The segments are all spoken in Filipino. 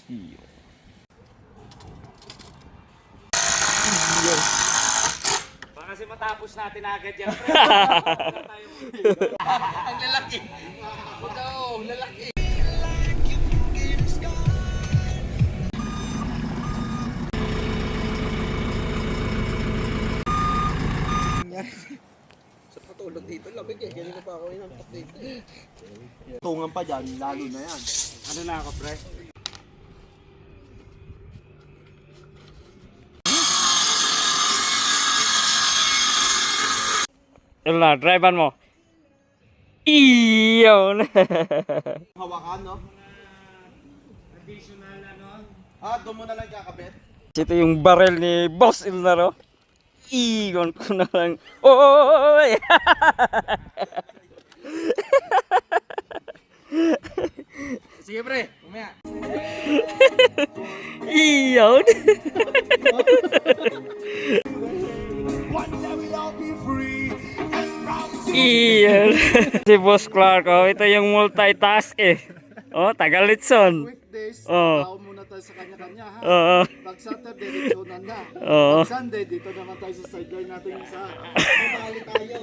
Iyo. Baka kasi matapos natin agad yan. Ang lalaki. Ikaw, lalaki. Sa patulog dito, lamig eh. Ganyan pa ako inampak dito. Tungan pa dyan, lalo na yan. Ano na ako, pre? Yun na, drivean mo. Iyo. Hawakan, no? Traditional ano? Doon mo na lang kakabit. Ito yung barrel ni Boss Ilnaro. Igon ko na lang. Oy! Sige, pre. Umaya. Iyon. Iyon. Si Boss Clark, oh, ito yung multitask eh. Oh, Tagalitzon. Weekdays, Oh. tao muna tayo sa kanya-kanya, ha? Oo. Pag Saturday, diretsunan na. Oo. Pag Sunday, dito naman tayo sa sideline natin sa... Balik tayo.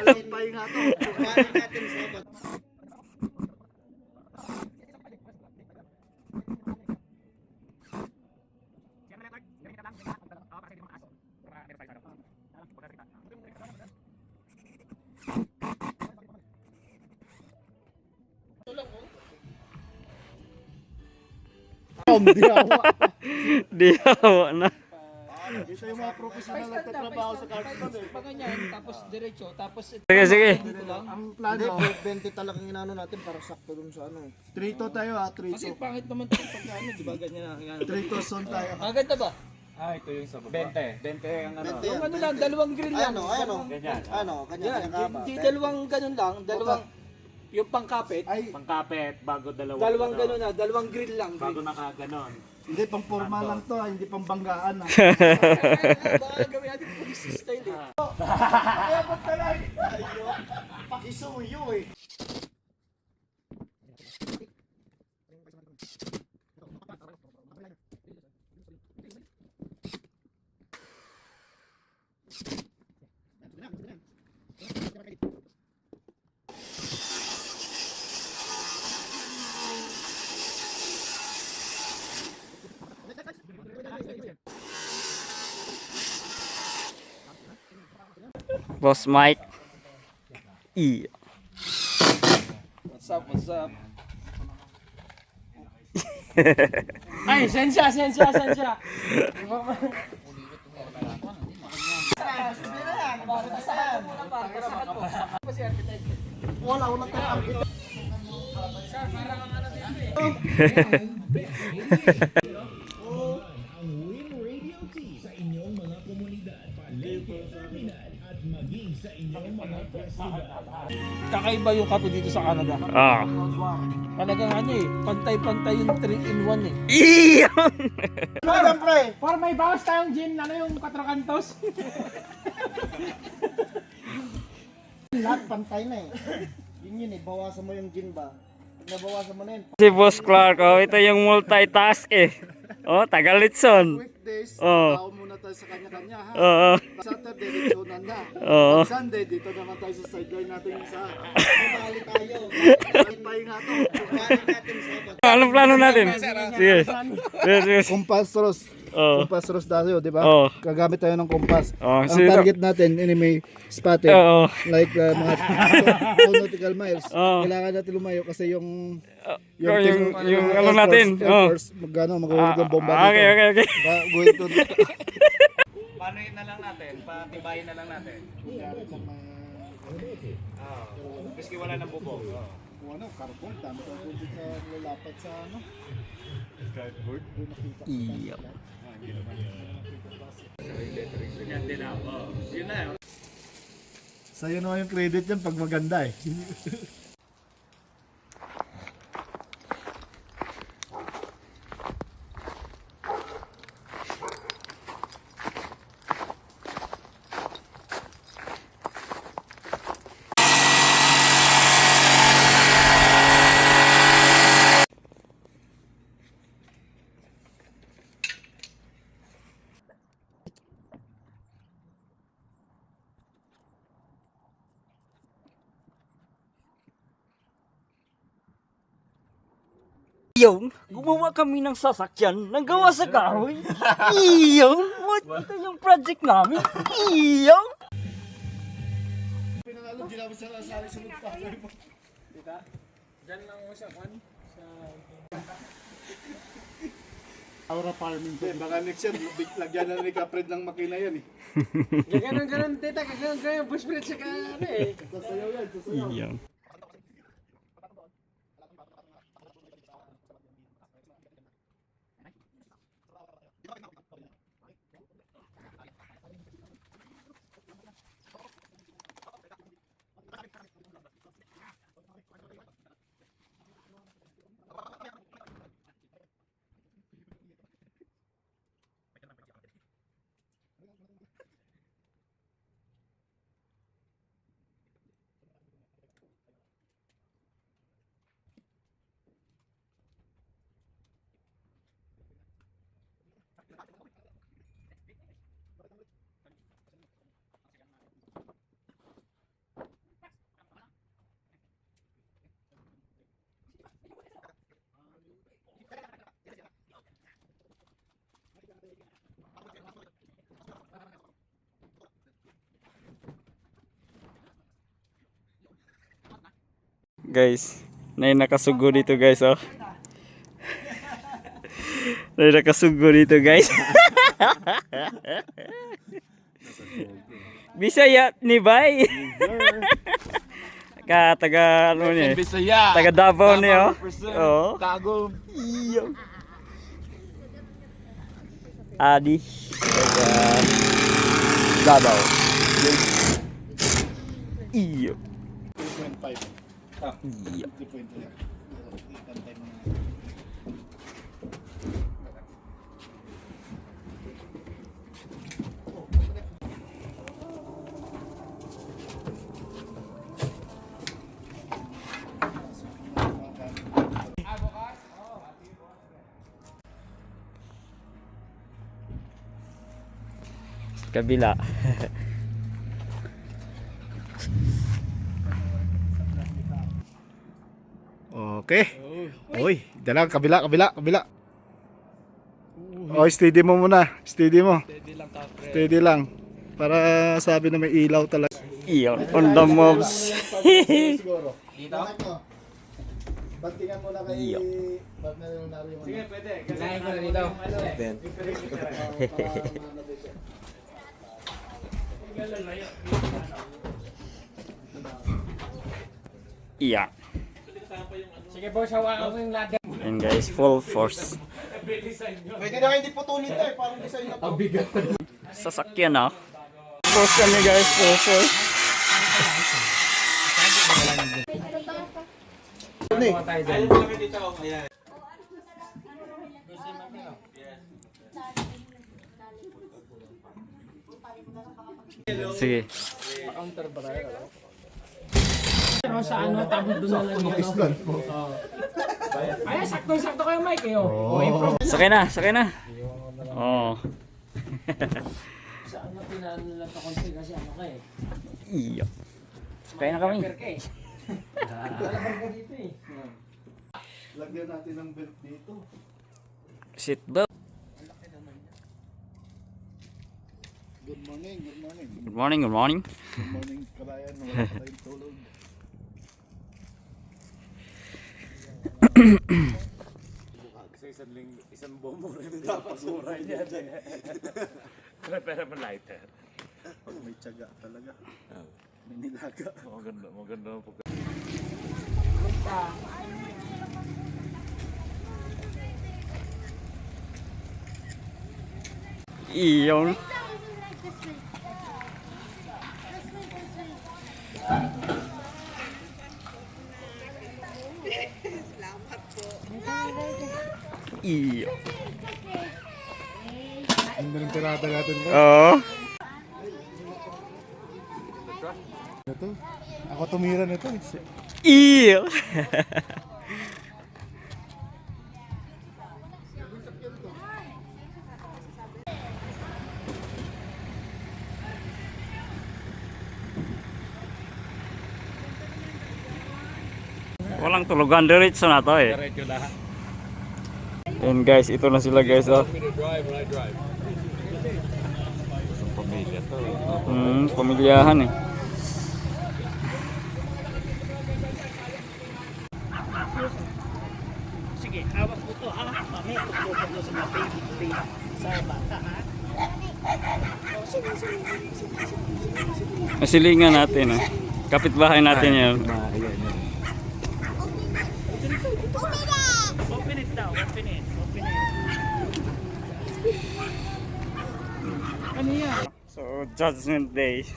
Balik pa yung ato. Balik natin sa... Diyawa na. Ito yung mga professional na nagtatrabaho sa Cardston, eh. Pag ganyan, tapos diretso, tapos ito. Sige, sige. Ang plano... Hindi, 20 talagang inano natin para sakto dun sa ano. 3-2 tayo, ha? 3-2. Kasi pangit naman ito pag ano, di ba ganyan na. 3-2 zone tayo. Maganda ba? Ah, ito yung sa baba. 20. 20 ang ano. 20 Yung yan, ano lang, 20. dalawang grill lang. Ano? Ganyan. Ano? Kanya Yan, kaba. di dalawang ganun lang, dalawang, yung pangkapit, Ay, Pangkapit, bago dalawang. dalawang ano, ganun na, dalawang grill lang. Bago nakaganon. hindi pang formal lang to, ha? Hindi pang banggaan, ha? Baka gawin natin police style eh. Kaya ba't talaga tayo? Pakisuyo, eh. Boss Mike. Iyo. What's up, what's up? Ay, sensya. Wala tayo. Kakaiba yung kape dito sa Canada. Ah. Talagang ano eh, pantay-pantay yung 3-in-1 eh. Iyon. Siyempre, Para may bawas tayong gin, ano yung 4 kantos? lahat pantay na, eh. Yun, eh. Bawasan mo yung gin ba? Pag nabawasan mo na yun, Si Boss Clark, oh, ito yung multitask eh. Oh, Tagalitzon. weekdays, Oh. tao muna tayo sa kanya-kanya, ha? Oo. Pag Saturday, diretsunan na. Oo. Pag Sunday, dito naman tayo sa sideline natin sa... Balik tayo. Balik pa yung ato. Balik natin sa... Anong plano natin? Sige. Sige. Compasros. Oo. Compasros tayo, di ba? Oo. Gagamit tayo ng kompas. Oo, Ang sino- target natin, yun may spotted. Oo. Like mga 2 nautical miles. Oo. Kailangan natin lumayo kasi yung Yung ano natin. Oh. maghuhulog ang bomba Okay, dito. okay, okay. Going to Paano yun na lang natin? Patibayin na lang natin. Kasi wala nang bubog. ano, cardboard, dami ko po sa lalapat sa ano. Cardboard? Iyo. Ganyan din ako. Yun na yun. Sa'yo naman yung credit yan pag maganda eh. Yung, gumawa kami ng sasakyan ng gawa sa kahoy. Yung, ito yung project namin. Yung. Pinanalo, di namin sa sunod pa. Diyan lang mo siya, Juan. Sa... Aura farming. Baka next year, lagyan na ni Kapred ng makina yan eh. Gaganon, tita, gaganon, bush bridge sa ano eh. Sasayaw yan, sasayaw. Yung. Guys, may nakasugo dito guys, oh. May nakasugo dito guys. Bisaya ni Bay. Taga ano niya? Bisaya. Taga Davao niya, oh. Oo. Tago. Iyo. Adi. Taga Davao. Iyo. 3.5. Iyo. 3.5. Ikantay mo na. Kabila. Okay. Uy, dalang kabila. Oh, steady mo muna. Steady mo. Steady lang. Para sabi na may ilaw talaga. Iyo. On the moves. Siguro. Dito? Bantingan mo na kay Iyo. Bob na yung naro yung... Sige, pwede. Kailangan ko na dito. Iya. Sige boss, hawakan ko yung ladder. And guys, full force. Pwede na kayo hindi putulin to eh. Parang design na to. Sasakyan na. Force kami guys, full force. Hawakan tayo dyan. Sige. Counter ba tayo? Pero sa ano, tabod doon na lang yun. Ay, sakto-sakto kayo, Mike. Eh, oh. Improve. Sakay na. Oh. Sa ano, pinano lang ito konti kasi ano ka eh. Iyo. Sakay na kami. Perke eh. Lalaban ka dito eh. Lagyan natin ng belt dito. Seat belt. Good morning. Good morning. Good morning, Kalayan. Wala pa tayong tulog. Isang bombo rin dapat suray niya. Pero lighter. May tiyaga talaga. May nilaga. Maganda ang pagka. Iyon. Iyo. Ganda ng tirada natin ba? Oo. Ito. Ako tumira nito. Iyo. Walang tulugan diretso na to eh. Diretso lahat. And guys, ito na sila guys, oh. Pamilya to. Pamilyahan eh. Sige, hawak mo to ha. Mamaya tutukan mo sa mga baby sa bata ha. Masilingan natin eh. Kapitbahay natin yan. Open it daw, open it. Open it. Ano yan? So, Judgment Day.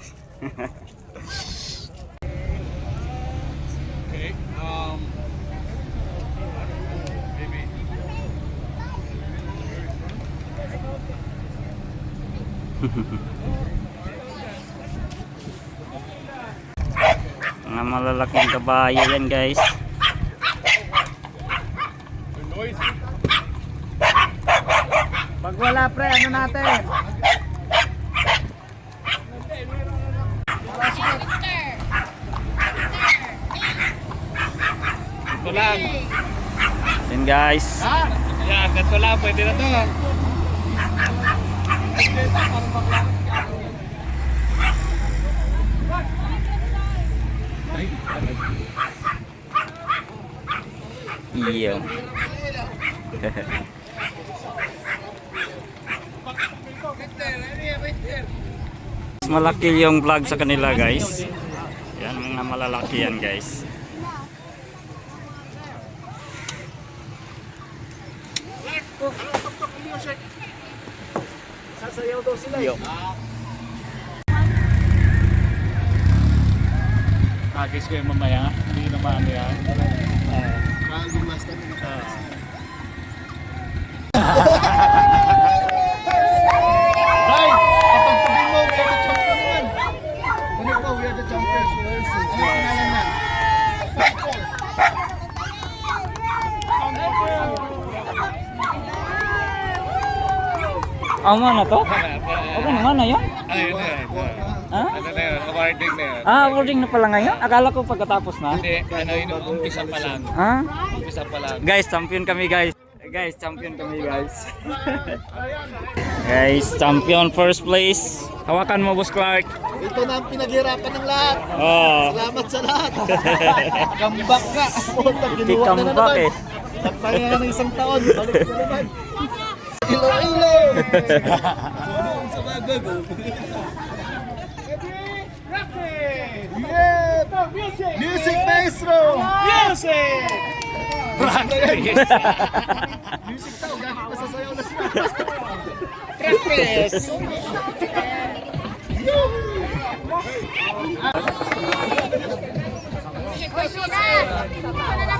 Okay. Maybe. Mga malalaking kabayo yan guys. They're noisy. Pag wala pre, ano natin? Ito lang. Yan guys. Yan, ganito lang. Pwede na to. Iyo. Mas malaki yung vlog sa kanila guys. Yan mga malalaki yan guys. Sasayaw daw sila eh. Guess ko yung mamaya. Hindi naman ano yan. Yung master na Right! Kapag sabihin mo, we are the champion naman. Ano po, we are the champions. Ano pangalan na? Ama na to? Okay naman na yun? Ayun na yan. Ha? Ano na yun? Awarding na yun. Awarding na pala ngayon? Akala ko pagkatapos na. Hindi, ano yun, umpisa pa lang. Ha? Umpisa pa lang. Guys, champion kami guys. Guys, champion kami guys. Guys, champion first place. Hawakan mo Boss Clark. Ito na ang pinaghirapan ng lahat. Oh. Salamat sa lahat. Comeback ka. Puta, Di ginawa ka na comeback naman. eh. Nagpahinga ka ng isang taon. Balik ka naman. Ilo-ilo! Sa mga gago. Yeah! Music maestro! Music! Music tao, gagawin masasayaw na sila. Practice! Hoy, Sina!